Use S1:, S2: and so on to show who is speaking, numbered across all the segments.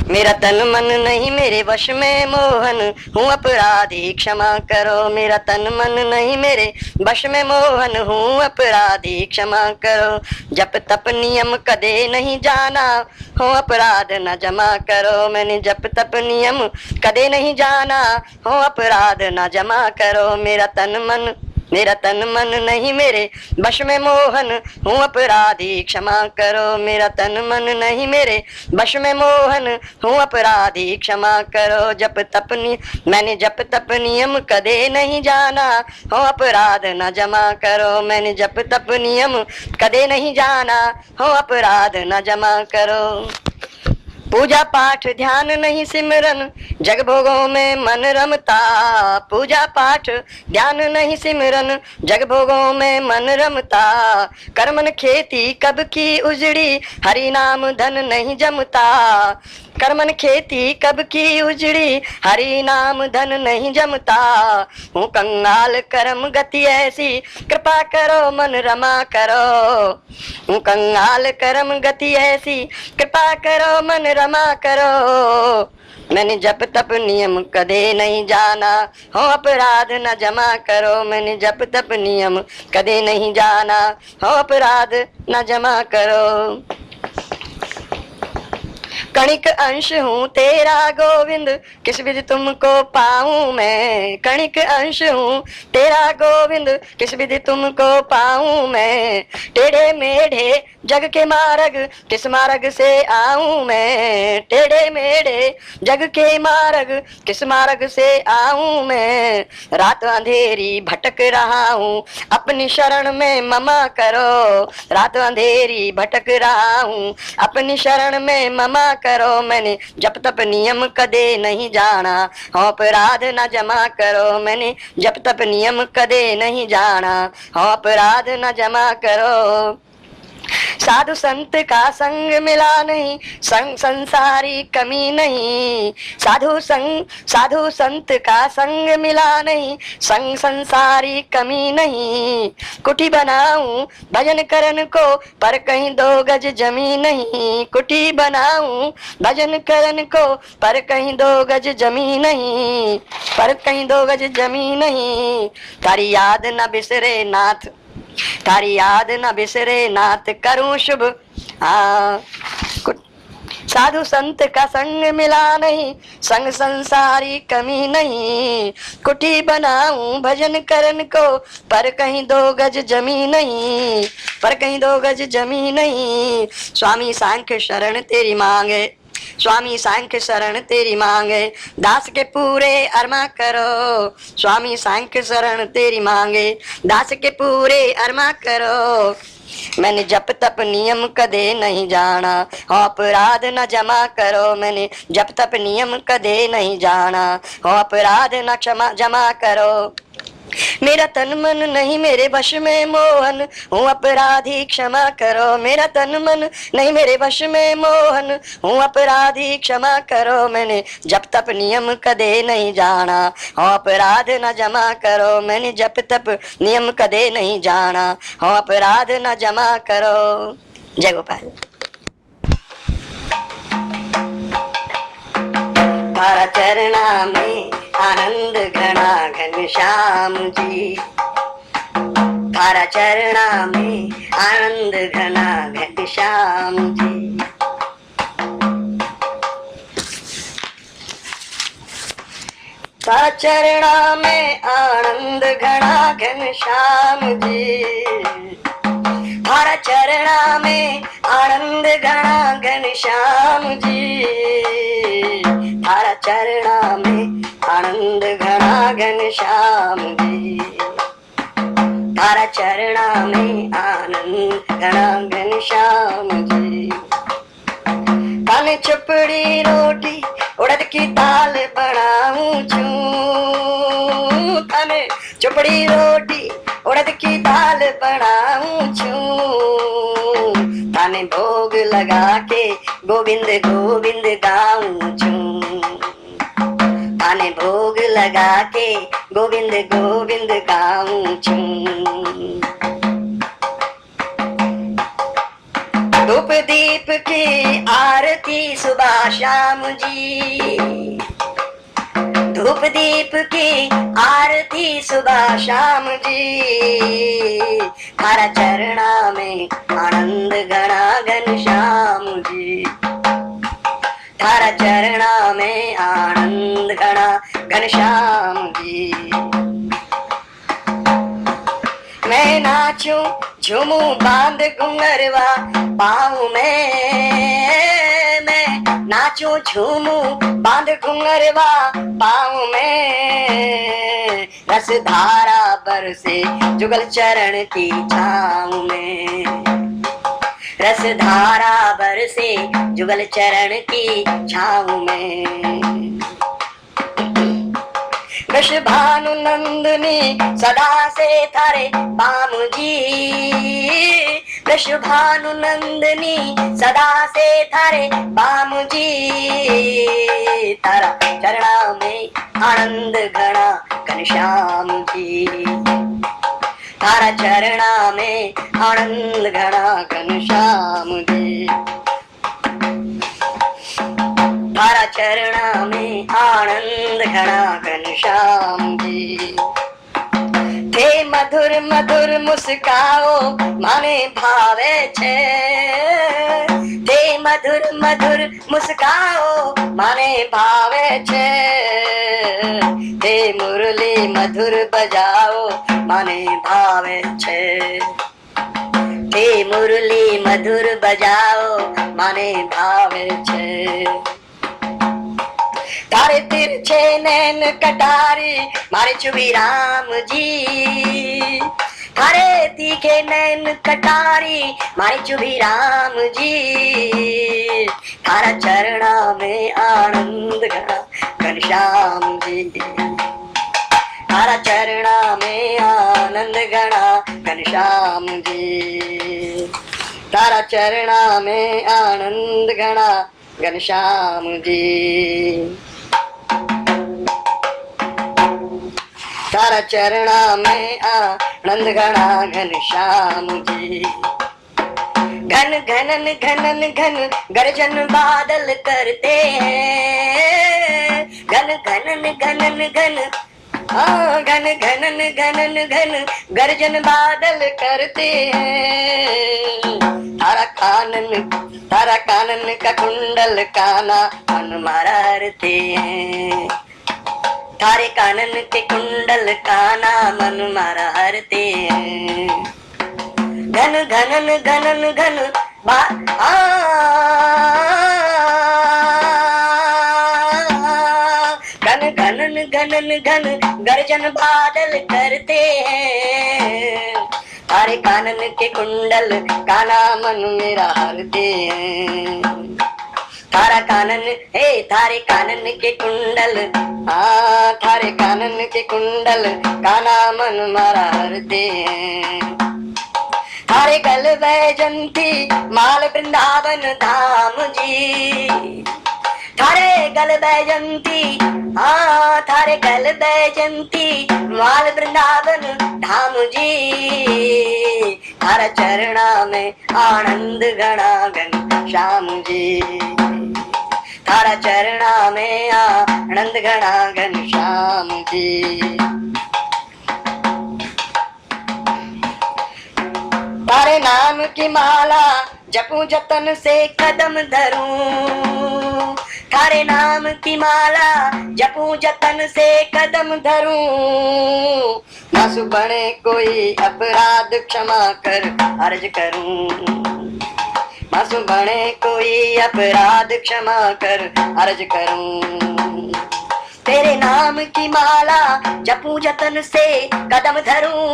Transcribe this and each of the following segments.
S1: मेरा तन मन नहीं मेरे वश में मोहन, हूँ अपराधी क्षमा करो। मेरा तन मन नहीं मेरे वश में मोहन, हूँ अपराधी क्षमा करो। जप तप नियम कदे नहीं जाना, हो अपराध न जमा करो। मैंने जप तप नियम कदे नहीं जाना, हो अपराध न जमा करो। मेरा तन मन नहीं मेरे वश में मोहन, हूँ अपराधी क्षमा करो। मेरा तन मन नहीं मेरे वश में मोहन, हूँ अपराधी क्षमा करो। मैंने जप तप नियम कदे नहीं जाना, हो अपराध न जमा करो। मैंने जप तप नियम कदे नहीं जाना, हो अपराध न जमा करो। पूजा पाठ ध्यान नहीं सिमरन, जग भोगों में मन रमता। पूजा पाठ ध्यान नहीं सिमरन, जग भोगों में मन रमता। कर्मन खेती कब की उजड़ी, हरि नाम धन नहीं जमता। कर्मन खेती कब की उजड़ी, हरि नाम धन नहीं जमता। हूँ कंगाल कर्म गति ऐसी, कृपा करो मन रमा करो। हूँ कंगाल कर्म गति ऐसी, कृपा करो मन रमा करो। मैंने जप तप नियम कदे नहीं जाना, हो अपराध न जमा करो। मैंने जप तप नियम कदे नहीं जाना, हो अपराध न जमा करो। कणिक अंश हूँ तेरा गोविंद, किस विधि तुमको पाऊं मैं। कणिक अंश हूँ तेरा गोविंद, किस विधि तुमको पाऊं मैं। टेढ़े मेढ़े जग के मार्ग, किस मार्ग से आऊं मैं। टेढ़े मेढ़े जग के मार्ग, किस मार्ग से आऊं मैं। रात अंधेरी भटक रहा हूँ, अपनी शरण में ममा करो। रात अंधेरी भटक रहा हूँ, अपनी शरण में ममा करो। मैंने जप तप नियम कदे नहीं जाना, हो अपराध न जमा करो। मैंने जप तप नियम कदे नहीं जाना, हो अपराध न जमा करो। साधु संत का संग मिला नहीं, संसारी कमी नहीं। साधु संत का संग मिला नहीं, संसारी कमी नहीं। कुटी बनाऊं भजन करन को, पर कहीं 2 गज जमीन नहीं। कुटी बनाऊं भजन करन को, पर कहीं 2 गज जमीन नहीं। पर कहीं 2 गज जमीन नहीं। तारी याद न बिसरे नाथ, तारी याद न बिसरे नाथ, करूं शुभ। साधु संत का संग मिला नहीं, संग संसारी कमी नहीं। कुटी बनाऊं भजन करन को, पर कहीं 2 गज जमीन नहीं। पर कहीं 2 गज जमीन नहीं। स्वामी सांख्य शरण तेरी मांगे, स्वामी सांख्य शरण तेरी मांगे। दास के पूरे अरमा करो। स्वामी सांख्य शरण तेरी मांगे, दास के पूरे अरमा करो। मैंने जप तप नियम कदे नहीं जाना, हो अपराध न जमा करो। मैंने जप तप नियम कदे नहीं जाना, हो अपराध न क्षमा जमा करो। मेरा तन मन नहीं मेरे वश में मोहन, हूँ अपराधी क्षमा करो। मेरा तन मन नहीं मेरे वश में मोहन, हूँ अपराधी क्षमा करो। मैंने जप तप नियम कदे नहीं जाना, हो अपराध न जमा करो। मैंने जप तप नियम कदे नहीं जाना, हो अपराध न जमा करो। जय गोपाल। तारा चरणा में आनंद घना घनश्याम जी। तारा चरणा में आनंद घना घनश्याम जी। तारा चरणा में आनंद घना घनश्याम जी। तारा चरणा में आनंद घना घनश्याम जी। तारा चरणा में आनंद घना घनश्याम जी। तारा चरणा में आनंद घना घनश्याम जी। कान चपड़ी रोटी उड़द की दाल बनाऊं छूं। कान चपड़ी रोटी उड़द की दाल बनाऊं छूं। ताने भोग लगा के गोविंद गोविंद गाऊं छूं। ताने भोग लगा के गोविंद गोविंद गाऊं छूं। धूप दीप की आरती सुबह शाम जी, धूप दीप की आरती सुबह शाम जी, थारा चरणा में आनंद घना घनश्याम जी, थारा चरणा में आनंद घना घनश्याम जी। मैं नाचूं झूमूं बांध घुंघरवा पाँव में, मैं नाचूं झूमूं बांध घुंघरवा पाँव में, रस धारा बरसे जुगल चरण की छाँव में, रस धारा बरसे जुगल चरण की छाँव में। वृष भानु नंदनी सदा से थारे बाम जी, वृष भानु नंदनी सदा से थारे बाम जी, तारा चरणा में आनंद घना घनश्याम जी, तारा चरणा में आनंद घना घनश्याम जी, तारा चरणा में आनंद घना घनश्याम जी। थे मधुर मधुर मुस्काओ माने भावे छे, थे मधुर मधुर मुस्काओ माने भावे छे, थे मुरली मधुर बजाओ माने भावे छे, थे मुरली मधुर बजाओ माने भावे छे। तारे तिरछे नैन कटारी मारे चुबी राम जी, तारे तीखे नैन कटारी मारे चुबी राम जी, तारा चरणा में आनंद घना घनश्याम जी, तारा चरणा में आनंद घना घनश्याम जी, तारा चरणा में आनंद घना घनश्याम जी, तारा चरणा में आनंद घना घनश्याम जी। घन घनन घनन घन गर्जन बादल करते हैं, घन घनन घनन घन घन घनन घनन घन गर्जन बादल करते हैं, तारा कानन का कुंडल काना मन मारते हैं, थारे कानन के कुंडल काना मन मारा हरते हैं। घन घनन घनन घन घन घनन घनन घन गर्जन बादल करते हैं, थारे कानन के कुंडल काना मन मेरा हरते हैं, थारा कानन हे थारे कानन के कुंडल थारे कानन के कुंडल काना मन मारा हरते हैं, थारे गल वैजंती माल वृंदावन धाम जी, थारे गल वैजंती थारे गल वैजंती माल वृंदावन धाम जी, थारा चरणा में आनंद घना घनश्याम जी, थारा चरणा में आनंद घना घनश्याम जी। तारे नाम की माला जपूं जतन से कदम धरूं, थारे नाम की माला जपूं जतन से कदम धरूं, मासू बने कोई अपराध क्षमा कर अर्ज करूं, मासू बने कोई अपराध क्षमा कर अर्ज करूं, तेरे नाम की माला जपूं जतन से कदम धरूं,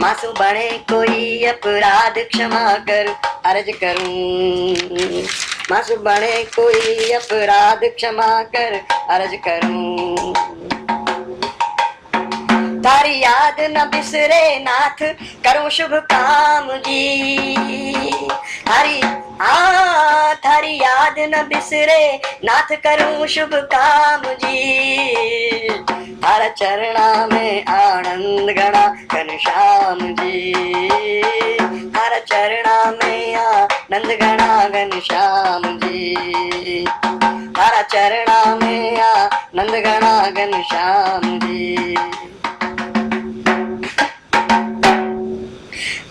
S1: मासू बने कोई अपराध क्षमा कर अर्ज करूं, मासू बने कोई अपराध क्षमा कर अर्ज करूं, तारी याद न बिसरे नाथ करूं शुभ काम जी, थारी याद न बिसरे नाथ करूं शुभ काम जी, थारा चरणा में आनंद घना घनश्याम जी, थारा चरणा में आनंद घना घनश्याम जी, तारा चरणा में आनंद घना घनश्याम जी।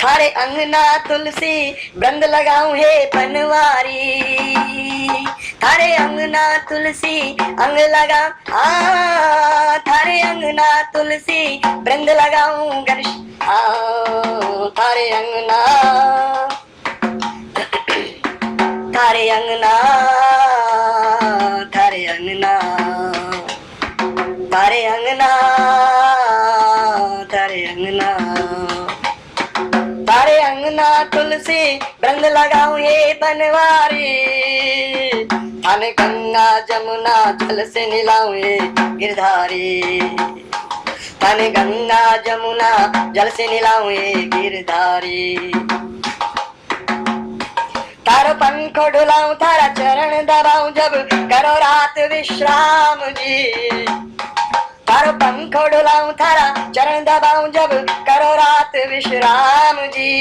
S1: थारे अंगना तुलसी वृंद लगाऊं हे बनवारी, थारे अंगना तुलसी अंग लगा थारे अंगना तुलसी वृंद लगाऊं गणेश थारे अंगना थारे अंगना थारे अंगना थारे अंगना थारे अंगना तारे अंगना तुलसी वृंद लगाऊं ये बनवारी, थाने गंगा जमुना जल से निलाऊं ये गिरधारी, थाने गंगा जमुना जल से निलाऊं ये गिरधारी। तारो पंख डुलाऊं तारा चरण दबाऊं जब करो रात विश्राम जी, तारो पंख डुलाऊं थारा चरण दबाऊं जब करो रात विश्राम जी,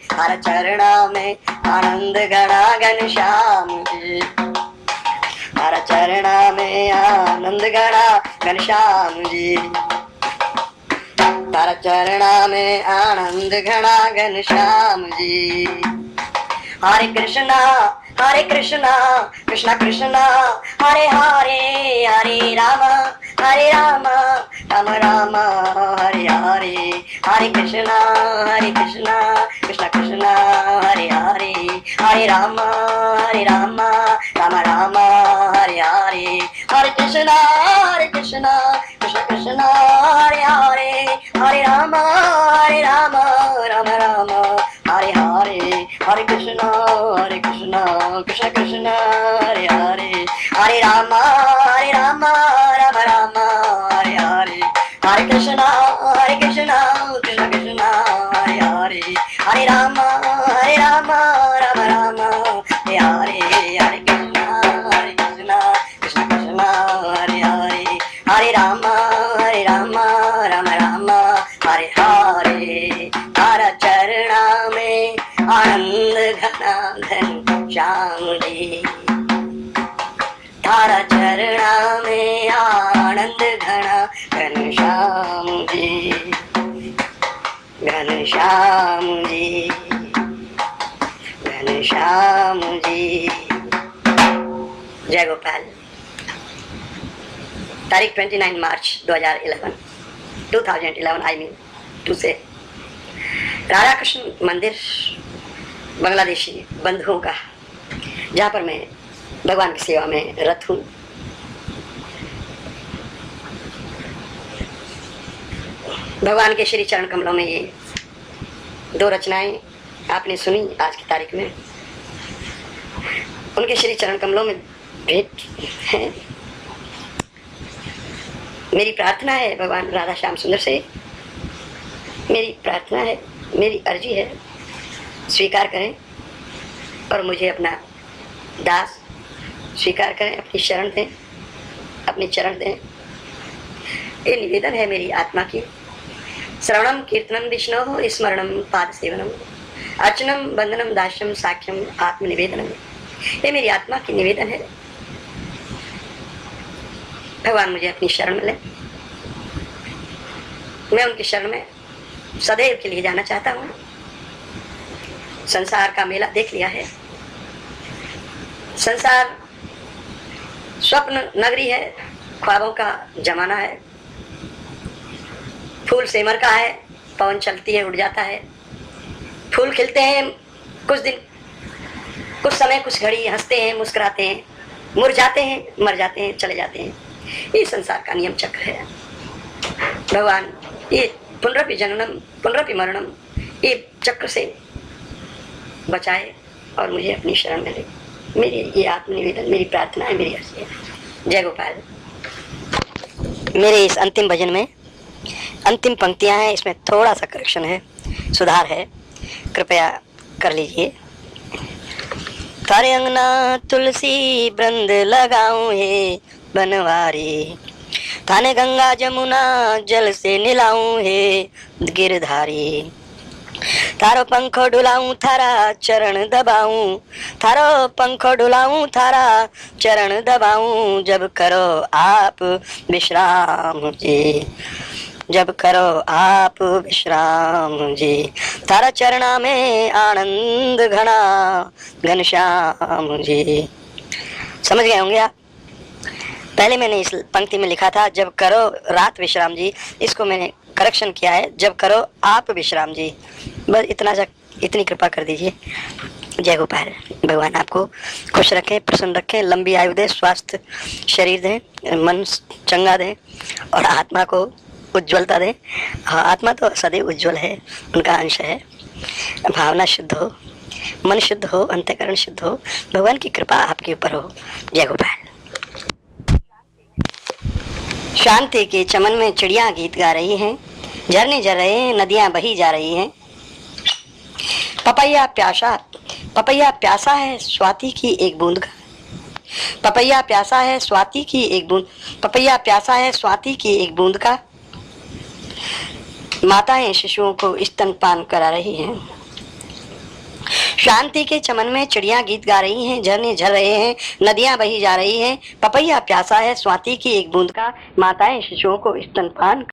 S1: तारा चरणा में आनंद घना घनश्याम जी, तारा चरणा में आनंद घना घनश्याम जी, तारा चरणा में आनंद घना घनश्याम जी। हरे कृष्णा कृष्णा कृष्णा हरे हरे, हरे राम राम राम हरे हरे, हरे कृष्णा कृष्णा कृष्णा हरे हरे, हरे राम राम राम हरे हरे, हरे कृष्णा कृष्णा कृष्णा हरे हरे, हरे राम राम राम हरे हरे, हरे कृष्णा कृष्ण कृष्ण हरे हरे, हरे राम राम राम हरे हरे, हरे कृष्णा कृष्ण कृष्ण हरे हरे, हरे राम राम राम हरे हरे, हरे कृष्णा कृष्ण कृष्ण हरे हरे, हरे राम राम राम हरे हरे। तारा चरणा में आनंद घना घनश्याम जी, तारा चरणा में आनंद घना घनश्याम जी, घनश्याम जी, घनश्याम जी। जय गोपाल। तारीख 29 मार्च 2011 आई मीन टू से राधा कृष्ण मंदिर बांग्लादेशी बंधुओं का, जहाँ पर मैं भगवान की सेवा में रत हूँ। भगवान के श्री चरण कमलों में ये दो रचनाएं आपने सुनी आज की तारीख में, उनके श्री चरण कमलों में भेंट है। मेरी प्रार्थना है भगवान राधा श्याम सुंदर से, मेरी प्रार्थना है, मेरी अर्जी है, स्वीकार करें और मुझे अपना दास स्वीकार करें, अपनी शरण दें, अपने चरण दें। ये निवेदन है मेरी आत्मा की। श्रवणम कीर्तनम विष्णु स्मरणम पाद सेवनम अर्चनम बंदनम दास्यम साख्यम आत्मनिवेदनम, ये मेरी आत्मा की निवेदन है। भगवान मुझे अपनी शरण में ले, मैं उनकी शरण में सदैव के लिए जाना चाहता हूँ। संसार का मेला देख लिया है, संसार स्वप्न नगरी है, ख्वाबों का जमाना है। फूल सेमर का है, पवन चलती है उड़ जाता है, फूल खिलते हैं कुछ दिन, कुछ समय, कुछ घड़ी, हंसते हैं, मुस्कुराते हैं, मुरझाते हैं, मर जाते हैं, चले जाते हैं। ये संसार का नियम चक्र है। भगवान ये पुनरपि जननम पुनरपि मरणम, ये चक्र से बचाए और मुझे अपनी शरण में ले। मेरी ये आत्मनिवेदन, मेरी प्रार्थना है, मेरी अर्जी है। जय गोपाल। मेरे इस अंतिम भजन में अंतिम पंक्तियां हैं, इसमें थोड़ा सा करेक्शन है, सुधार है, कृपया कर लीजिए। तारे अंगना तुलसी वृंद लगाऊं हे बनवारी, थाने गंगा जमुना जल से निलाऊं हे गिरधारी, थारो पंखो डुलाऊं थारा चरण दबाऊं, थारो पंखो डुलाऊं थारा चरण दबाऊं, जब करो आप विश्राम जी, जब करो आप विश्राम जी, थारा चरणा में आनंद घना घनश्याम जी। समझ गए होंगे आप। पहले मैंने इस पंक्ति में लिखा था जब करो रात विश्राम जी, इसको मैंने करेक्शन किया है जब करो आप विश्राम जी। बस इतनी कृपा कर दीजिए। जय गोपाल। भगवान आपको खुश रखें, प्रसन्न रखें, लंबी आयु दे, स्वास्थ्य शरीर दें, मन चंगा दें और आत्मा को उज्ज्वलता दें। हाँ, आत्मा तो सदैव उज्ज्वल है, उनका अंश है। भावना शुद्ध हो, मन शुद्ध हो, अंतःकरण शुद्ध हो, भगवान की कृपा आपके ऊपर हो। जय गोपाल। शांति के चमन में चिड़िया गीत गा रही हैं, झरने झर रहे हैं, नदियां बही जा रही हैं। पपैया प्यासा है स्वाति की एक बूंद का, पपैया प्यासा है स्वाति की एक बूंद, पपैया प्यासा है स्वाति की एक बूंद का। माताएं शिशुओं को स्तनपान करा रही हैं। शांति के चमन में चिड़िया गीत गा रही हैं, झरने झर रहे हैं, नदियां बही जा रही हैं। पपैया प्यासा है स्वाति की एक बूंद का, माताएं शिशुओं को स्तनपान।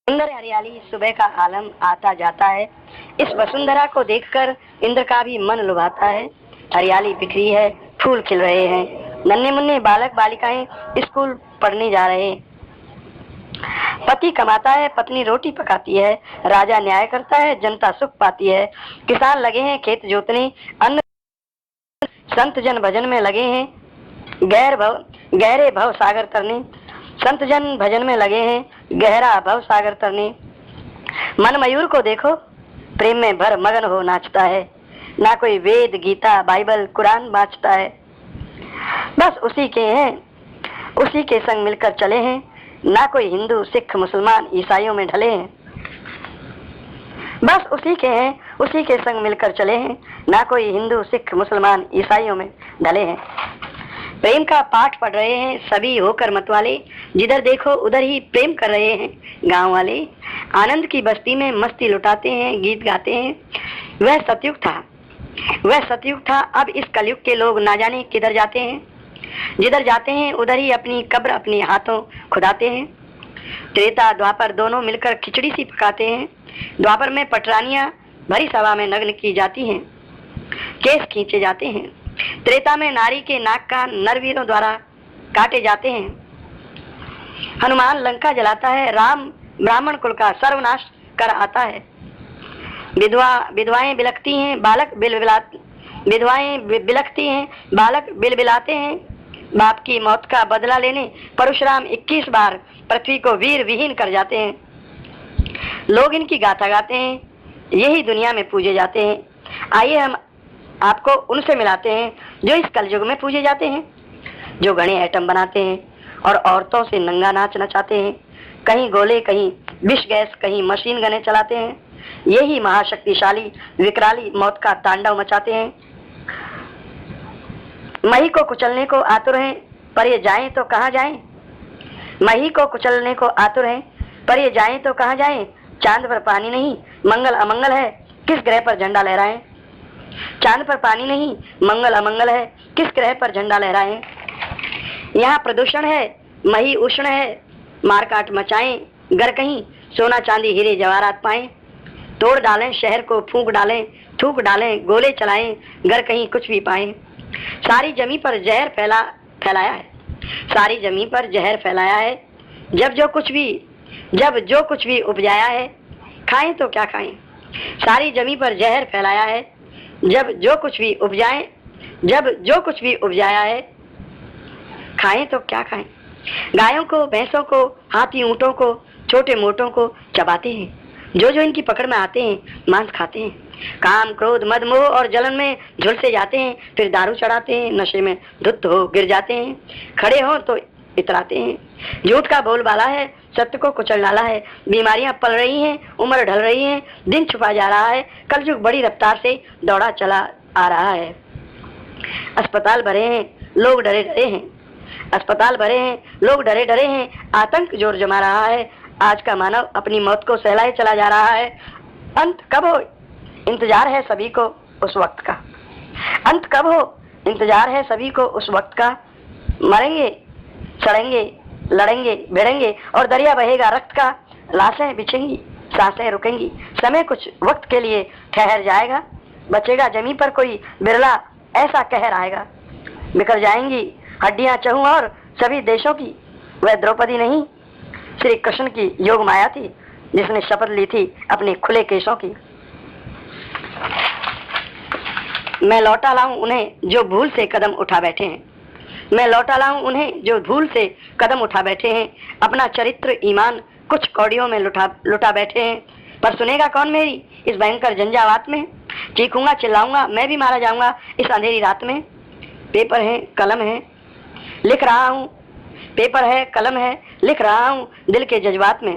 S1: सुंदर हरियाली सुबह का आलम आता जाता है, इस वसुंधरा को देखकर इंद्र का भी मन लुभाता है। हरियाली बिखरी है, फूल खिल रहे हैं, नन्हे मुन्ने बालक बालिकाएं स्कूल पढ़ने जा रहे हैं। पति कमाता है, पत्नी रोटी पकाती है, राजा न्याय करता है, जनता सुख पाती है। किसान लगे हैं खेत जोतने, अन्न संत जन भजन में लगे हैं, गहरे भव सागर तरने। संत जन भजन में लगे हैं, गहरा भव सागर तरने। मन मयूर को देखो, प्रेम में भर मगन हो नाचता है, ना कोई वेद गीता बाइबल कुरान बाँचता है। बस उसी के संग मिलकर चले हैं, ना कोई हिंदू सिख मुसलमान ईसाइयों में ढले हैं। बस उसी के संग मिलकर चले हैं, ना कोई हिंदू सिख मुसलमान ईसाइयों में ढले हैं। प्रेम का पाठ पढ़ रहे हैं सभी होकर मतवाले, जिधर देखो उधर ही प्रेम कर रहे हैं गांव वाले। आनंद की बस्ती में मस्ती लुटाते हैं, गीत गाते हैं। वह सतयुग था, अब इस कलयुग के लोग ना जाने किधर जाते हैं। जिधर जाते हैं उधर ही अपनी कब्र अपने हाथों खुदाते हैं। त्रेता द्वापर दोनों मिलकर खिचड़ी सी पकाते हैं। द्वापर में पटरानियां भरी सभा में नग्न की जाती हैं, केस खींचे जाते हैं। त्रेता में नारी के नाक का नरवीरों द्वारा काटे जाते हैं। हनुमान लंका जलाता है, राम ब्राह्मण कुल का सर्वनाश कर आता है। विधवाएं बिलखती हैं, बालक बिलबिलाते हैं। बाप की मौत का बदला लेने परशुराम 21 बार पृथ्वी को वीर विहीन कर जाते हैं। लोग इनकी गाथा गाते हैं, यही दुनिया में पूजे जाते हैं। आइए हम आपको उनसे मिलाते हैं जो इस कलयुग में पूजे जाते हैं, जो घने आइटम बनाते हैं और औरतों से नंगा नाच नचाते हैं। कहीं गोले, कहीं विष गैस, कहीं मशीन गने चलाते हैं। यही महाशक्तिशाली विकराली मौत का तांडव मचाते हैं। मही को कुचलने को आतुर हैं, पर ये जाएं तो कहाँ जाएं। मही को कुचलने को आतुर हैं, पर ये जाएं तो कहाँ जाएं। चांद पर पानी नहीं, मंगल अमंगल है, किस ग्रह पर झंडा लहराएं। चांद पर पानी नहीं, मंगल अमंगल है, किस ग्रह पर झंडा लहराएं। यहाँ प्रदूषण है, मही उष्ण है, मारकाट मचाएं, गर कहीं सोना चांदी हीरे जवाहरात पाएं। तोड़ डालें शहर को, फूंक डालें, थूक डालें, गोले चलाएं, गर कहीं कुछ भी पाएं। सारी जमी पर जहर फैलाया है, सारी जमी पर जहर फैलाया है। जब जो कुछ भी उपजाया है, खाएं तो क्या खाएं। सारी जमी पर जहर फैलाया है, जब जो कुछ भी उपजाया है, खाएं तो क्या खाएं। गायों को, भैंसों को, हाथी ऊंटों को, छोटे मोटों को चबाते हैं। जो इनकी पकड़ में आते हैं मांस खाते हैं। काम क्रोध मद मोह और जलन में झुलसे जाते हैं, फिर दारू चढ़ाते हैं, नशे में धुत हो गिर जाते हैं। खड़े हो तो इतराते हैं। झूठ का बोलबाला है, सत्य को कुचल डाला है। बीमारियां पल रही हैं, उम्र ढल रही है, दिन छुपा जा रहा है। कलयुग बड़ी रफ्तार से दौड़ा चला आ रहा है। अस्पताल भरे हैं, लोग डरे डरे हैं। अस्पताल भरे हैं, लोग डरे डरे हैं। आतंक जोर जमा रहा है। आज का मानव अपनी मौत को सहलाए चला जा रहा है। अंत कब हो, इंतजार है सभी को उस वक्त का। अंत कब हो, इंतजार है सभी को उस वक्त का। मरेंगे, सड़ेंगे, लड़ेंगे, भिड़ेंगे और दरिया बहेगा रक्त का। लाशें बिछेंगी, सांसें रुकेंगी, समय कुछ वक्त के लिए ठहर जाएगा। बचेगा जमीन पर कोई बिरला, ऐसा कहर आएगा। बिखर जाएंगी हड्डियां चहु और सभी देशों की। वह द्रौपदी नहीं, श्री कृष्ण की योग माया थी, जिसने शपथ ली थी अपने खुले केशों की। मैं लौटा लाऊं उन्हें जो भूल से कदम उठा बैठे हैं। मैं लौटा लाऊं उन्हें जो भूल से कदम उठा बैठे हैं। अपना चरित्र ईमान कुछ कौड़ियों में लुटा बैठे हैं। पर सुनेगा कौन मेरी इस भयंकर झंझावात में। चीखूंगा चिल्लाऊंगा मैं भी मारा जाऊंगा इस अंधेरी रात में। पेपर है कलम है लिख रहा हूँ, पेपर है कलम है लिख रहा हूँ दिल के जज्बात में।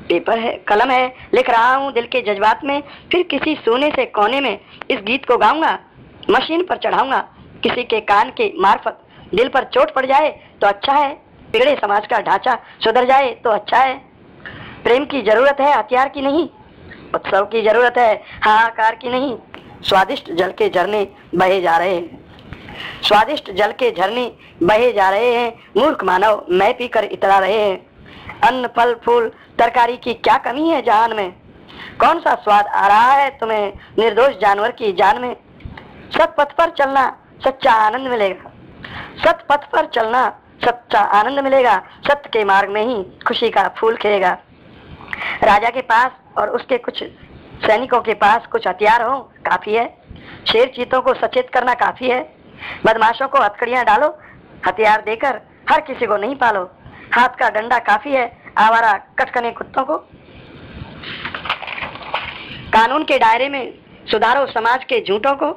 S1: पेपर है कलम है लिख रहा हूँ दिल के जज्बात में। फिर किसी सोने से कोने में इस गीत को गाऊंगा। मशीन पर चढ़ाऊंगा किसी के कान के मार्फत। दिल पर चोट पड़ जाए तो अच्छा है, बिगड़े समाज का ढांचा सुधर जाए तो अच्छा है। प्रेम की जरूरत है हथियार की नहीं, उत्सव की जरूरत है हाहाकार की नहीं। स्वादिष्ट जल के झरने बहे जा रहे हैं, स्वादिष्ट जल के झरने बहे जा रहे हैं। मूर्ख मानव मैं पीकर इतरा रहे हैं। अन्न फल फूल तरकारी की क्या कमी है जहान में। कौन सा स्वाद आ रहा है तुम्हें निर्दोष जानवर की जान में। सत पथ पर चलना सच्चा आनंद मिलेगा, सत पथ पर चलना सच्चा आनंद मिलेगा। सत्य के मार्ग में ही खुशी का फूल खिलेगा। राजा के पास और उसके कुछ सैनिकों के पास कुछ हथियार हो काफी है। शेर चीतों को सचेत करना काफी है। बदमाशों को हथकड़ियां डालो, हथियार देकर हर किसी को नहीं पालो। हाथ का डंडा काफी है आवारा कटकने कुत्तों को। कानून के दायरे में सुधारो समाज के झूठों को।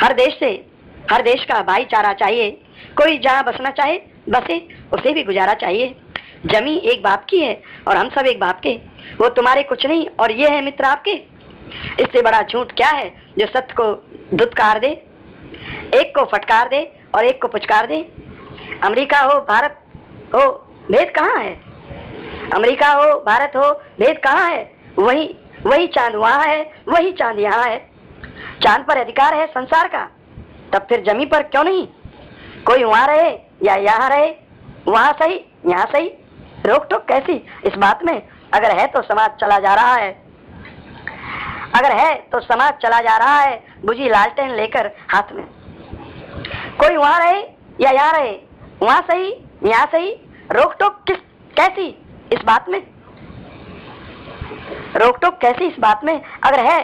S1: हर देश का भाईचारा चाहिए। कोई जहाँ बसना चाहे बसे, उसे भी गुजारा चाहिए। जमी एक बाप की है और हम सब एक बाप के। वो तुम्हारे कुछ नहीं और ये है मित्र आपके। इससे बड़ा झूठ क्या है जो सत्य को धुतकार दे। एक को फटकार दे और एक को पुचकार दे। अमेरिका हो भारत हो भेद कहाँ है, अमेरिका हो भारत हो भेद कहाँ है। वही चांद वहाँ है, वही चांद यहाँ है। चांद पर अधिकार है संसार का, तब फिर जमीन पर क्यों नहीं। कोई वहाँ रहे या यहाँ रहे, वहाँ सही यहाँ सही। रोक टोक कैसी इस बात में। अगर है तो समाज चला जा रहा है, अगर है तो समाज चला जा रहा है बुझी लालटेन लेकर हाथ में। कोई वहाँ रहे या यहाँ रहे, वहाँ सही यहाँ सही। रोक टोक कैसी इस बात में, रोक टोक कैसी इस बात में। अगर है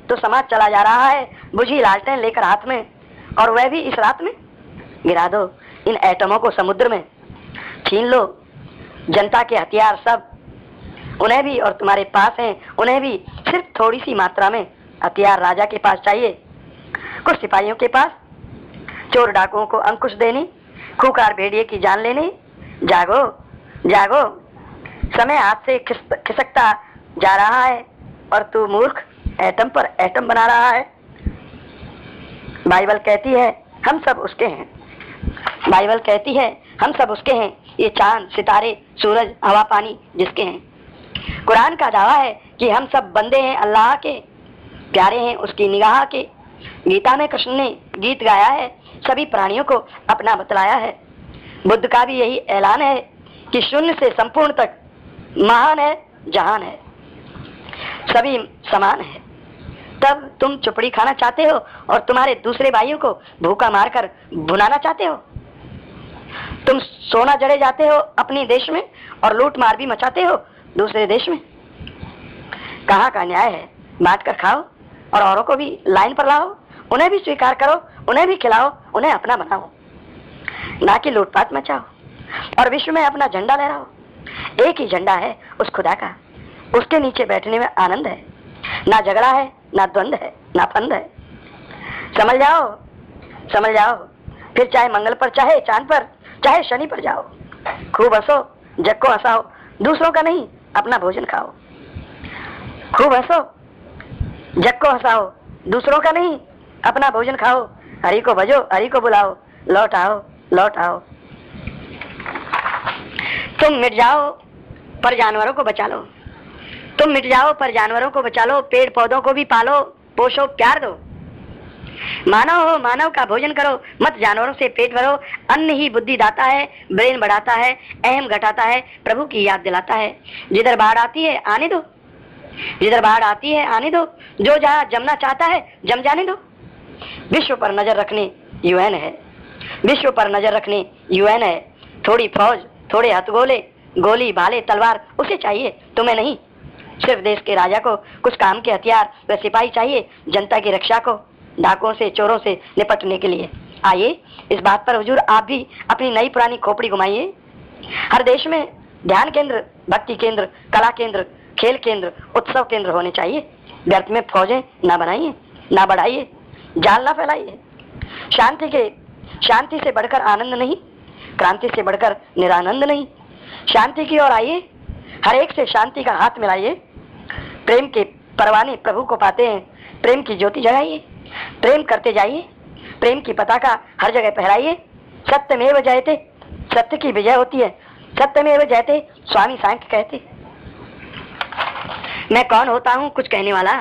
S1: तो समाज चला जा रहा है बुझी लालटेन लेकर हाथ में। और वह भी इस रात में। गिरा दो इन एटमों को समुद्र में, छीन लो जनता के हथियार सब। उन्हें भी और तुम्हारे पास हैं, उन्हें भी सिर्फ थोड़ी सी मात्रा में हथियार राजा के पास चाहिए, कुछ सिपाहियों के पास। चोर डाकुओं को अंकुश देने, खूंखार भेड़िए की जान लेने। जागो जागो, समय हाथ से खिसकता जा रहा है और तू मूर्ख एटम पर एटम बना रहा है। बाइबल कहती है हम सब उसके हैं, बाइबल कहती है हम सब उसके हैं। ये चांद सितारे सूरज हवा पानी जिसके हैं। कुरान का दावा है कि हम सब बंदे हैं अल्लाह के, प्यारे हैं उसकी निगाह के। गीता में कृष्ण ने गीत गाया है, सभी प्राणियों को अपना बतलाया है। बुद्ध का भी यही ऐलान है कि शून्य से संपूर्ण तक महान है जहान है, सभी समान है। तब तुम चुपड़ी खाना चाहते हो और तुम्हारे दूसरे भाइयों को भूखा मारकर भुनाना चाहते हो। तुम सोना जड़े जाते हो अपने देश में और लूट मार भी मचाते हो दूसरे देश में। कहाँ का न्याय है। बांट कर खाओ और औरों को भी लाइन पर लाओ, उन्हें भी स्वीकार करो, उन्हें भी खिलाओ, उन्हें अपना बनाओ, ना कि लूटपाट मचाओ और विश्व में अपना झंडा लहराओ। एक ही झंडा है उस खुदा का, उसके नीचे बैठने में आनंद है। ना झगड़ा है ना द्वंद है ना फंद है। समझ जाओ समझ जाओ, फिर चाहे मंगल पर चाहे चांद पर चाहे शनि पर जाओ। खूब हंसो जग को हंसाओ, दूसरों का नहीं अपना भोजन खाओ। खूब हंसो जग को हंसाओ, दूसरों का नहीं अपना भोजन खाओ। हरि को भजो हरि को बुलाओ, लौट आओ लौट आओ। तुम मिट जाओ पर जानवरों को बचा लो, तुम मिट जाओ पर जानवरों को बचा लो, पेड़ पौधों को भी पालो, पोषो, प्यार दो। मानव हो, मानव का भोजन करो, मत जानवरों से पेट भरो। अन्न ही बुद्धि दाता है, ब्रेन बढ़ाता है, अहम घटाता है, प्रभु की याद दिलाता है। जिधर बाढ़ आती है आने दो, जिधर बाढ़ आती है आने दो, जो जहाँ जमना चाहता है जम जाने दो। विश्व पर नजर रखने यूएन है, विश्व पर नजर रखने यूएन है। थोड़ी फौज, थोड़े हथगोले, गोली भाले तलवार उसे चाहिए, तुम्हें नहीं। सिर्फ देश के राजा को कुछ काम के हथियार व सिपाही चाहिए, जनता की रक्षा को, डाकुओं से, चोरों से निपटने के लिए। आइए इस बात पर हुजूर आप भी अपनी नई पुरानी खोपड़ी घुमाइए। हर देश में ध्यान केंद्र, भक्ति केंद्र, कला केंद्र, खेल केंद्र, उत्सव केंद्र होने चाहिए। व्यर्थ में फौजें ना बनाइए, ना बढ़ाइए, जाल ना फैलाइए। शांति से बढ़कर आनंद नहीं, क्रांति से बढ़कर निरानंद नहीं। शांति की ओर आइए, हर एक से शांति का हाथ मिलाइए। प्रेम के परवाने प्रभु को पाते हैं, प्रेम की ज्योति जगाइए, प्रेम करते जाइए, प्रेम की पताका हर जगह फहराइए। सत्यमेव जयते, सत्य की विजय होती है। सत्यमेव जयते स्वामी सांख्य कहते। मैं कौन होता हूँ कुछ कहने वाला,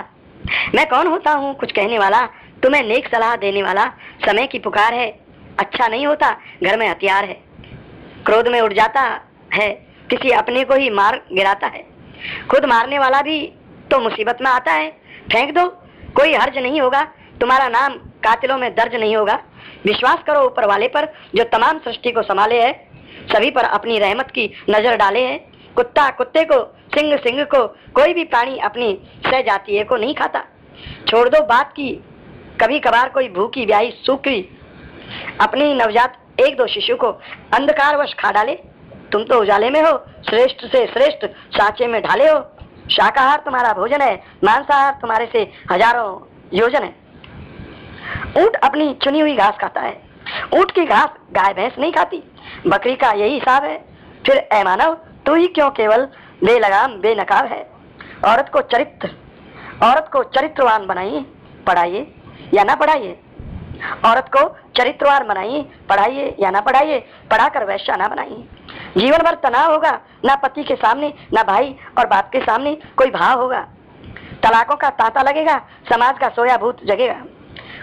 S1: मैं कौन होता हूँ कुछ कहने वाला, तुम्हें नेक सलाह देने वाला। समय की पुकार है, अच्छा नहीं होता घर में हथियार है। क्रोध में उठ जाता है, किसी अपने को ही मार गिराता है। खुद मारने वाला भी तो मुसीबत में आता है। फेंक दो, कोई हर्ज नहीं होगा, तुम्हारा नाम कातिलों में दर्ज नहीं होगा। विश्वास करो ऊपर वाले पर, जो तमाम सृष्टि को संभाले है, सभी पर अपनी रहमत की नजर डाले है। कुत्ता कुत्ते को, सिंह सिंह को, कोई भी प्राणी अपनी सहजातीय को नहीं खाता। छोड़ दो बात की, कभी कभार कोई भूखी ब्याही सूखी अपनी नवजात एक दो शिशु को अंधकारवश खा डाले। तुम तो उजाले में हो, श्रेष्ठ से श्रेष्ठ सांचे में ढाले हो। शाकाहार तुम्हारा भोजन है, मांसाहार तुम्हारे से हजारों योजन है। ऊंट अपनी चुनी हुई घास खाता है, ऊंट की घास गाय भैंस नहीं खाती। बकरी का यही हिसाब है। फिर ऐ मानव, तू ही क्यों केवल बेलगाम बेनकाब है। औरत को चरित्रवान बनाइए, पढ़ाइए या ना पढ़ाइए। औरत को चरित्रवान बनाइए, पढ़ाइए या ना पढ़ाइए, पढ़ाकर वैश्या ना बनाइए। जीवन भर तनाव होगा, ना पति के सामने, ना भाई और बाप के सामने कोई भाव होगा। तलाकों का तांता लगेगा, समाज का सोया भूत जगेगा।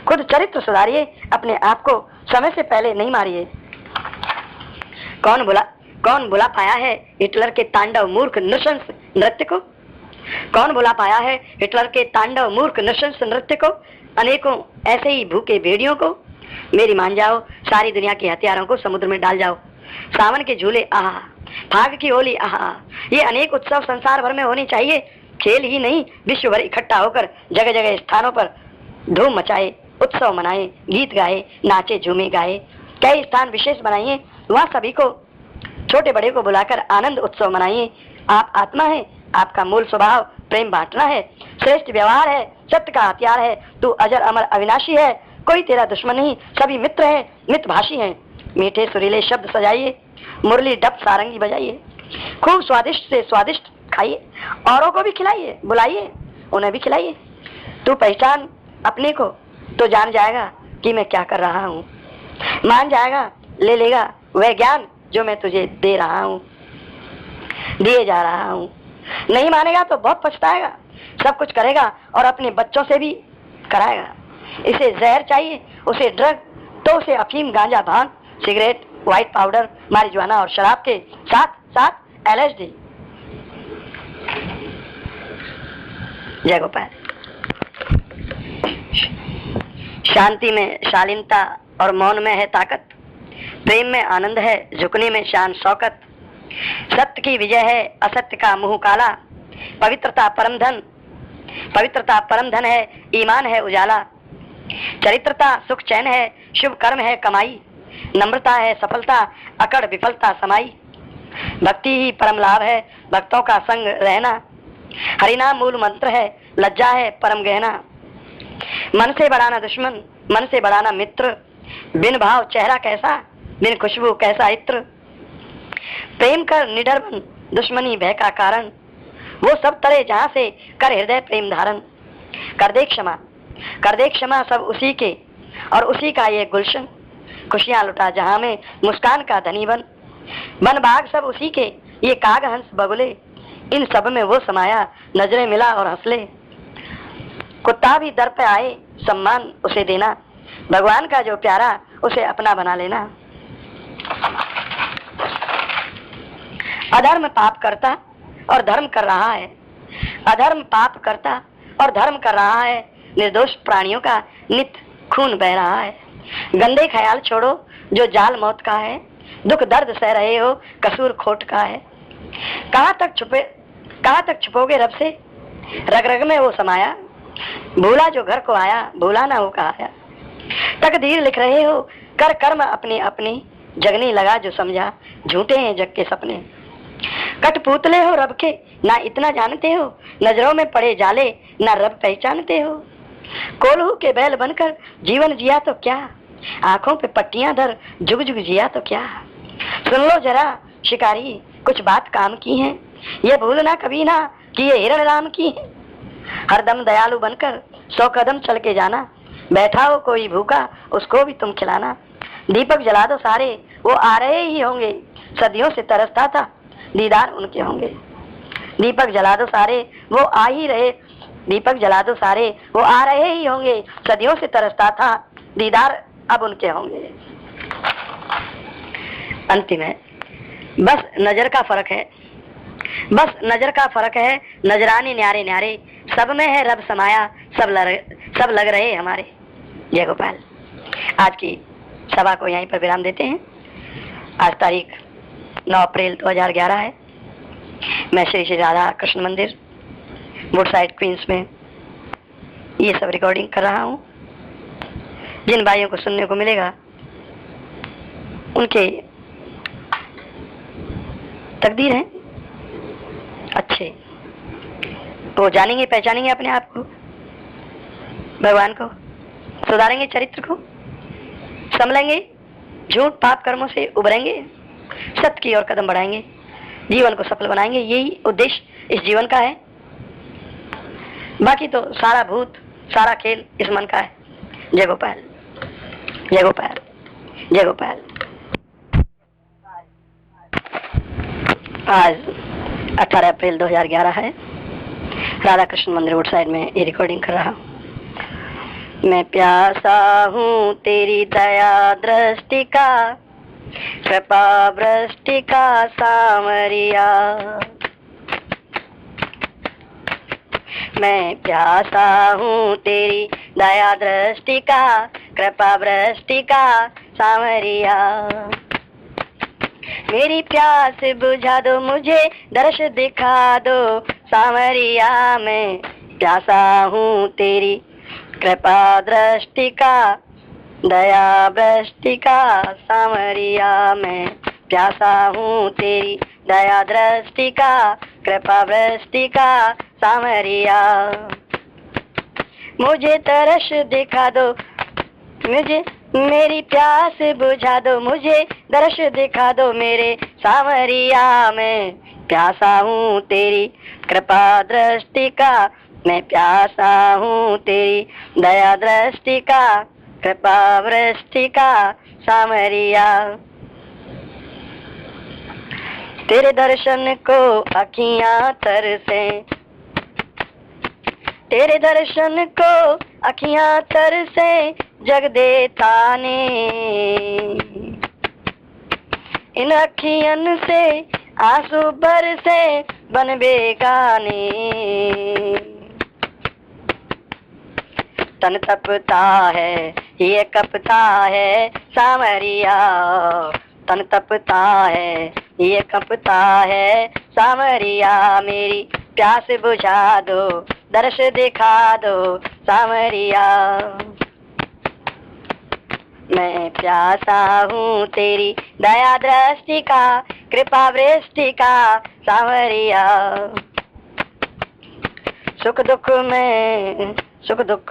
S1: खुद चरित्र सुधारिए, अपने आप को समय से पहले नहीं मारिए। कौन भुला पाया है हिटलर के तांडव मूर्ख नृशंस नृत्य को। कौन भुला पाया है हिटलर के तांडव मूर्ख नृशंस नृत्य को। अनेकों ऐसे ही भूखे भेड़ियों को। मेरी मान जाओ, सारी दुनिया के हथियारों को समुद्र में डाल जाओ। सावन के झूले आहा, फाग की होली आहा, ये अनेक उत्सव संसार भर में होने चाहिए। खेल ही नहीं, विश्व भर इकट्ठा होकर जगह जगह स्थानों पर धूम मचाए, उत्सव मनाए, गीत गाए, नाचे झूमे गाए। कई स्थान विशेष बनाइए, वहाँ सभी को, छोटे बड़े को बुलाकर आनंद उत्सव मनाइए। आप आत्मा है, आपका मूल स्वभाव प्रेम बांटना है, श्रेष्ठ व्यवहार है, सत्य का हथियार है। तू अजर अमर अविनाशी है, कोई तेरा दुश्मन नहीं, सभी मित्र है, मितभाषी हैं। मीठे सुरीले शब्द सजाइए, मुरली डप सारंगी बजाइए, खूब स्वादिष्ट से स्वादिष्ट खाइए, औरों को भी खिलाइए, बुलाइए, उन्हें भी खिलाइए। तू पहचान अपने को तो जान जाएगा कि मैं क्या कर रहा हूँ। मान जाएगा, ले लेगा वह ज्ञान जो मैं तुझे दे रहा हूँ, दिए जा रहा हूँ। नहीं मानेगा तो बहुत पछताएगा। सब कुछ करेगा और अपने बच्चों से भी कराएगा। इसे जहर चाहिए, उसे ड्रग, तो उसे अफीम, गांजा, भांग, सिगरेट, व्हाइट पाउडर, मारिजुआना और शराब के साथ साथ LSD। जय गोपाल। शांति में शालीनता और मौन में है ताकत। प्रेम में आनंद है, झुकने में शान शौकत। सत्य की विजय है, असत्य का मुंह काला। पवित्रता परम धन है, ईमान है उजाला। चरित्रता सुख चैन है, शुभ कर्म है कमाई। नम्रता है सफलता, अकड़ विफलता समाई। भक्ति ही परम लाभ है, भक्तों का संग रहना। हरिनाम मूल मंत्र है, लज्जा है परम गहना। मन से बढ़ाना दुश्मन, मन से बढ़ाना मित्र। बिन भाव चेहरा कैसा, बिन खुशबू कैसा इत्र। प्रेम कर निडर बन, दुश्मनी भय का कारण। वो सब तरे जहाँ से कर हृदय प्रेम धारण। कर दे क्षमा सब उसी के, और उसी का ये गुलशन। खुशियाँ लुटा जहाँ में, मुस्कान का धनी बन। बन बाग सब उसी के, ये काग हंस बगुले। इन सब में वो समाया, नजरें मिला और हंस ले। कुत्ता भी दर पे आए, सम्मान उसे देना, भगवान का जो प्यारा उसे अपना बना लेना। अधर्म पाप करता और धर्म कर रहा है, अधर्म पाप करता और धर्म कर रहा है, निर्दोष प्राणियों का नित खून बह रहा है। गंदे ख्याल छोड़ो जो जाल मौत का है, दुख दर्द सह रहे हो कसूर खोट का है। कहाँ तक छुपोगे रब से, रग रग में वो समाया, भूला जो घर को आया, भूला ना वो कहा। तकदीर लिख रहे हो कर कर्म अपने अपने, जगने लगा जो समझा, झूठे हैं जग के सपने। कठपुतले हो रब के ना इतना जानते हो, नजरों में पड़े जाले ना रब पहचानते हो। कोल्हू के बैल बनकर जीवन जिया तो क्या, आंखों पे पट्टियां धर जुग जुग जिया तो क्या। सुन लो जरा शिकारी कुछ बात काम की है, ये भूलना कभी ना कि ये हिरण राम की है। हरदम दयालु बनकर 100 कदम चल के जाना, बैठा हो कोई भूखा उसको भी तुम खिलाना। दीपक जला दो सारे वो आ रहे ही होंगे, सदियों से तरसता था दीदार उनके होंगे। दीपक जला दो सारे वो आ ही रहे, दीपक जला दो सारे वो आ रहे ही होंगे, सदियों से तरसता था दीदार अब उनके होंगे। अंतिम है, बस नजर का फर्क है, बस नजर का फर्क है, नजराने न्यारे न्यारे, सब में है रब समाया, सब लग रहे हमारे। जय गोपाल। आज की सभा को यहीं पर विराम देते हैं। आज तारीख 9 अप्रैल 2011 है। मैं श्री श्री राधा कृष्ण मंदिर वुडसाइड क्वींस में ये सब रिकॉर्डिंग कर रहा हूँ। जिन भाइयों को सुनने को मिलेगा उनके तकदीर हैं अच्छे, वो जानेंगे पहचानेंगे अपने आप को, भगवान को, सुधारेंगे चरित्र को, संभलेंगे, झूठ पाप कर्मों से उबरेंगे, सत्य की ओर कदम बढ़ाएंगे, जीवन को सफल बनाएंगे। यही उद्देश्य इस जीवन का है। बाकी तो सारा भूत सारा खेल इस मन का है। जय गोपाल, जय गोपाल, जय गोपाल। आज 18 अप्रैल 2011 है। राधा कृष्ण मंदिर वुडसाइड में ये रिकॉर्डिंग कर रहा हूँ। मैं प्यासा हूँ तेरी दया दृष्टि का, कृपा वृष्टि का सामरिया। मैं प्यासा हूँ तेरी दया दृष्टि का, कृपा वृष्टि का सामरिया। मेरी प्यास बुझा दो मुझे, दर्श दिखा दो सामरिया। मैं प्यासा हूँ तेरी कृपा दृष्टि का, दया वृष्टि का सामरिया। मैं प्यासा हूँ तेरी दया दृष्टि का, कृपा वृष्टि का सामरिया। मुझे तरस दिखा दो, मुझे मेरी प्यास बुझा दो, मुझे दर्श दिखा दो मेरे सामरिया। मैं प्यासा हूँ तेरी कृपा दृष्टि का, मैं प्यासा हूँ तेरी दया दृष्टि का, कृपा वृष्टि का सामरिया। तेरे दर्शन को अखियाँ तरसे, तेरे दर्शन को अखियाँ तरसे जग देता ने। इन अखियन से आंसू बरसे बन बेगाने। तन तपता है ये कपता है सामरिया, तन तपता है ये कपता है सामरिया। मेरी प्यास बुझा दो, दर्श दिखा दो सामरिया। मैं प्यासा हूँ तेरी दया दृष्टि का, कृपा वृष्टि का सामरिया। सुख दुख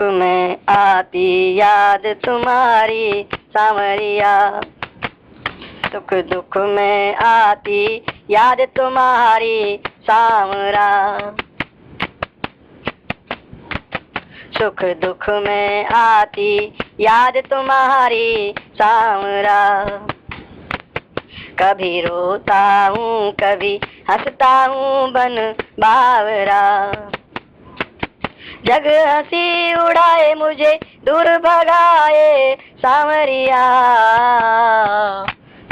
S1: में आती याद तुम्हारी सामरिया। सुख दुख में आती याद तुम्हारी सामरा। सुख दुख में आती याद तुम्हारी सामरा। कभी रोता हूँ कभी हंसता हूँ बन बावरा। जग हंसी उड़ाए मुझे दूर भगाए सांवरिया।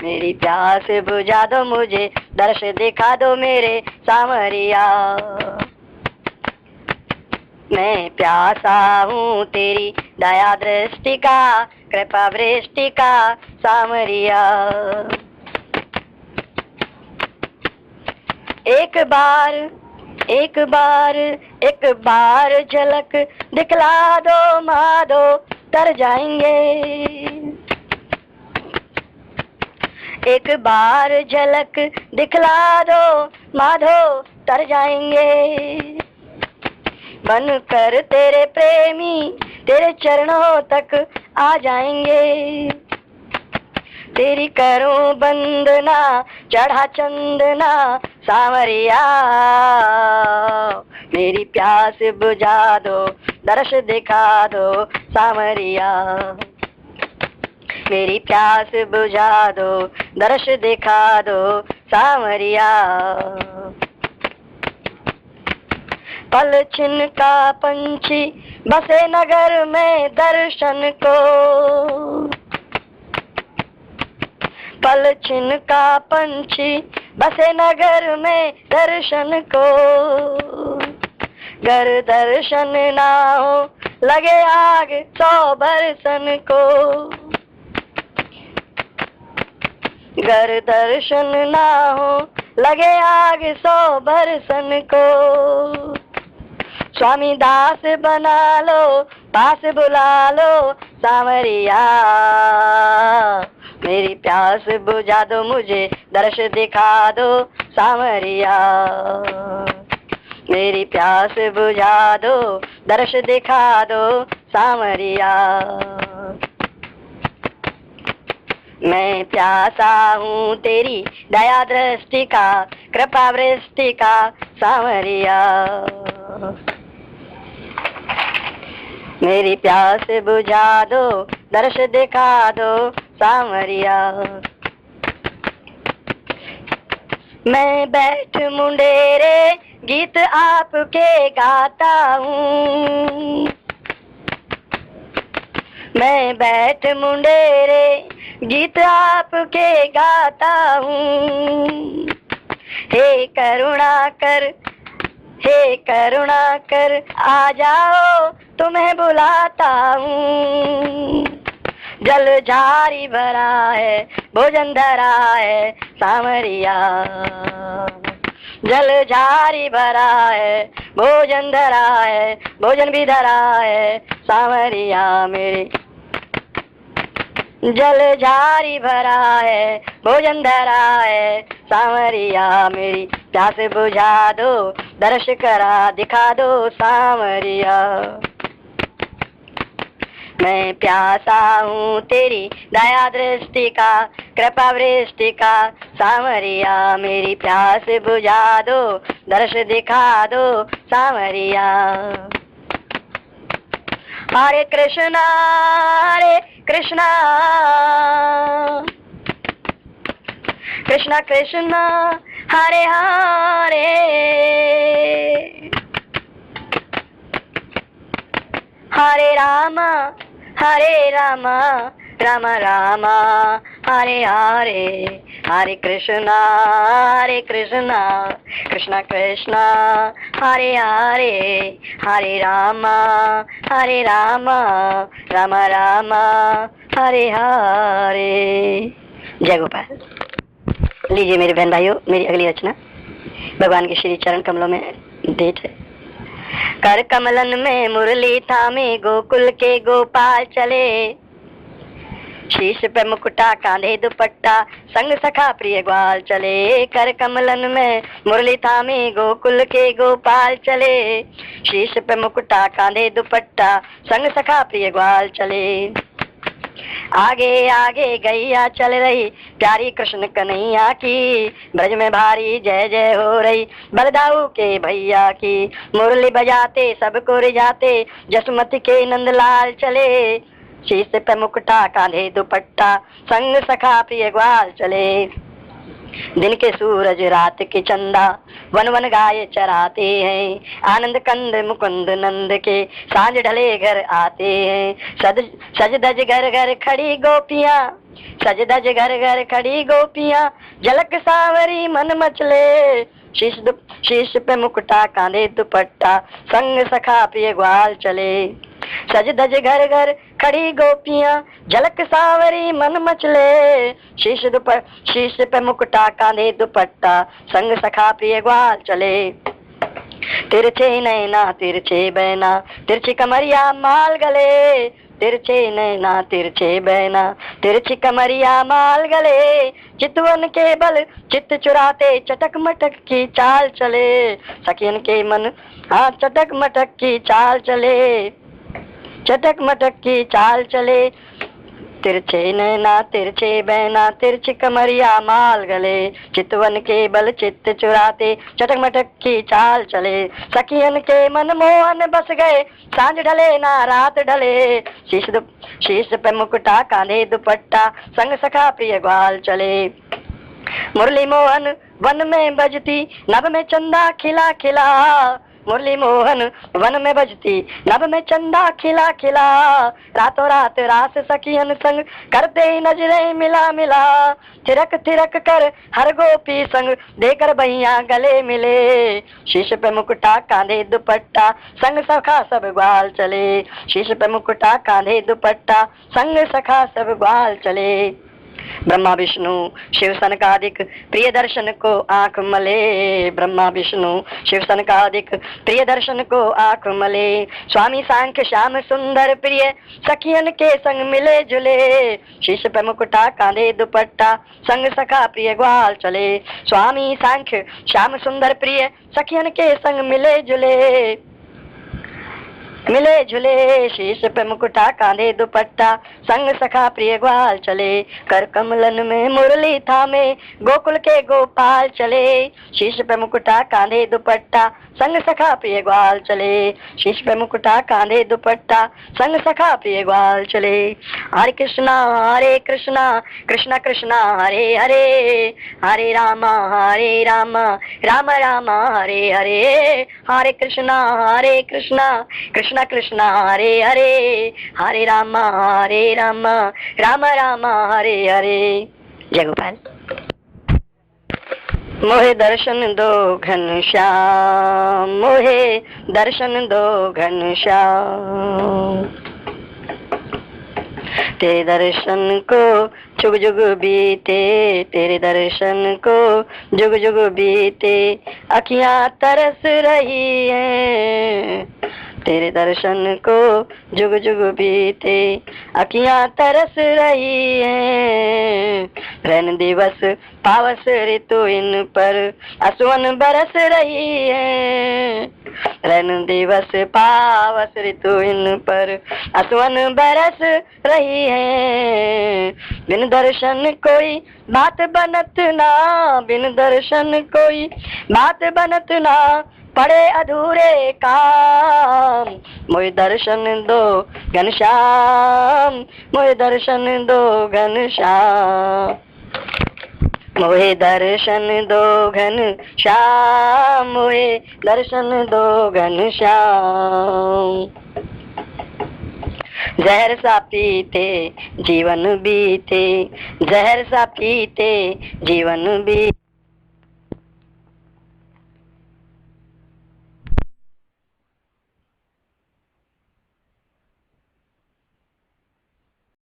S1: मेरी प्यास बुझा दो मुझे दर्श दिखा दो मेरे सांवरिया। मैं प्यासा हूँ तेरी दया दृष्टि का कृपा वृष्टि का सांवरिया। एक बार एक बार एक बार झलक दिखला दो माधो तर जाएंगे। एक बार झलक दिखला दो माधो तर जाएंगे। बन कर तेरे प्रेमी तेरे चरणों तक आ जाएंगे। तेरी करूं बंदना चढ़ा चंदना सांवरिया। मेरी प्यास बुझा दो दर्श दिखा दो सांवरिया। मेरी प्यास बुझा दो दर्श दिखा दो सांवरिया। पल छिन का पंछी बसे नगर में दर्शन को। पल छिन का पंछी बसे नगर में दर्शन को। गर दर्शन ना हो लगे आग 100 बरसन को। गर दर्शन ना हो लगे आग 100 बरसन को। स्वामी दास बना लो पास बुला लो सांवरिया। मेरी प्यास बुझा दो मुझे दर्श दिखा दो सांवरिया। मेरी प्यास बुझा दो दर्श दिखा दो सांवरिया। मैं प्यासा हूँ तेरी दया दृष्टि का कृपा वृष्टि का सांवरिया। मेरी प्यास बुझा दो दर्श दिखा दो सांवरिया। मैं बैठ मुंडेरे गीत आपके गाता हूँ। मैं बैठ मुंडेरे गीत आपके गाता हूँ। हे करुणा कर आ जाओ तुम्हें बुलाता हूँ। जल झारी भरा है भोजन धरा है सांवरिया। जल झारी भरा है भोजन धरा है भोजन भी धरा है सांवरिया। मेरे जल झारी भरा है भोजन धरा है सांवरिया। मेरी प्यास बुझा दो दर्श करा दिखा दो सांवरिया। मैं प्यासा हूँ तेरी दया दृष्टि का कृपा वृष्टि का सांवरिया। मेरी प्यास बुझा दो दर्श दिखा दो सांवरिया। हरे कृष्णा कृष्णा कृष्णा हरे हरे। हरे रामा राम राम हरे हरे। हरे कृष्णा कृष्णा कृष्णा हरे हरे। हरे राम राम राम हरे हरे। जय गोपाल। लीजिए मेरे बहन भाइयों, मेरी अगली रचना भगवान के श्री चरण कमलों में डेट है। कर कमलन में मुरली थामे गोकुल के गोपाल चले। शीश पे मुकुटा कांधे दुपट्टा संग सखा प्रिय ग्वाल चले। कर कमलन में मुरली थामे गोकुल के गोपाल चले। शीश पे मुकुटा कांधे दुपट्टा संग सखा प्रिय ग्वाल चले। आगे आगे गैया चल रही प्यारी कृष्ण कन्हैया की। ब्रज में भारी जय जय हो रही बलदाऊ के भैया की। मुरली बजाते सबको रिझाते जसमती के नंदलाल चले। शीश पे मुकुटा कांधे दुपट्टा संग सखा प्रिय ग्वाल चले। दिन के सूरज रात के चंदा वन वन गाय चराते हैं। आनंद कंद मुकुंद नंद के सांझ ढले घर आते हैं। सज धज घर घर खड़ी गोपियां, सज धज घर घर खड़ी गोपियां, झलक सावरी मन मचले। शीश पे मुकुटा कांधे दुपट्टा, संग सखा प्रिय ग्वाल चले। सज धज घर घर खड़ी गोपियां, झलक सावरी मन मचले। शीश पे मुकुटा कांधे दुपट्टा, संग सखा प्रिय ग्वाल चले। तिरछे नैना तिरछे बैना, तिरछी कमरिया माल गले। तिरछे नैना तिरछे बैना, तिरछी कमरिया माल गले। चितवन के बल चित्त चुराते, चटक मटक की चाल चले। सखियन के मन हाँ चटक मटक की चाल चले, चटक मटक की चाल चले। तिरछे नैना तिरछे बैना, तिरछी कमरिया माल गले। चितवन के बल चित्त चुराते, चटक मटक की चाल चले। सखियन के मन मोहन बस गए, सांझ ढले ना रात ढले। शीश पे मुकुटा कांधे दुपट्टा, संग सखा प्रिय ग्वाल चले। मुरली मोहन वन में बजती, नभ में चंदा खिला खिला। मुरली मोहन वन में बजती, नभ में चंदा खिला खिला। रातों रात रास सखियन संग, करते ही नजरें मिला मिला। थिरक थिरक कर हर गोपी संग, देकर भैया गले मिले। शीश पे मुकुटा कांधे दुपट्टा, संग सखा सब ग्वाल चले। शीश पे मुकुटा कांधे दुपट्टा, संग सखा सब ग्वाल चले। ब्रह्मा विष्णु शिव सनकादिक प्रिय दर्शन को आंख मले। ब्रह्मा विष्णु शिव सनकादिक प्रिय दर्शन को आंख मले। स्वामी सांख्य श्याम सुंदर प्रिय, सखियन के संग मिले जुले। शीश पे मुकुटा कांधे दुपट्टा, संग सखा प्रिय ग्वाल चले। स्वामी सांख्य श्याम सुंदर प्रिय, सखियन के संग मिले जुले, मिले झुले। शीश पे मुकुटा कांधे दुपट्टा, संग सखा प्रिय ग्वाल चले। कर कमलन में मुरली थामे, गोकुल के गोपाल चले। शीश पे मुकुटा कांधे दुपट्टा, संग सखा प्रिय ग्वाल चले। शीश पे मुकुटा कांधे दुपट्टा, संग सखा प्रिय ग्वाल चले। हरे कृष्णा कृष्णा कृष्णा हरे हरे, हरे रामा राम राम हरे हरे। हरे कृष्णा कृष्णा कृष्णा हरे हरे, हरे राम राम राम हरे हरे। जय गोपाल। मोहे दर्शन दो घनश्याम, मोहे दर्शन दो घनश्याम। तेरे दर्शन को जुग जुग बीते, तेरे दर्शन को जुग जुग बीते। अखियां तरस रही हैं, तेरे दर्शन को जुग जुग बीते। अखियां तरस रही हैं, रैन दिवस पावस ऋतु इन पर असुवन बरस रही है। रैन दिवस पावस ऋतु इन पर असुवन बरस रही है। बिन दर्शन कोई बात बनत ना, बिन दर्शन कोई बात बनत ना। पड़े अधूरे काम, मोहे दर्शन दो घनश्याम, मोहे दर्शन दो घनश्याम। मोहे दर्शन दो घनश्याम, मोहे दर्शन दो घनश्याम। जहर सा पीते जीवन बीते, जहर सा पीते जीवन बीते।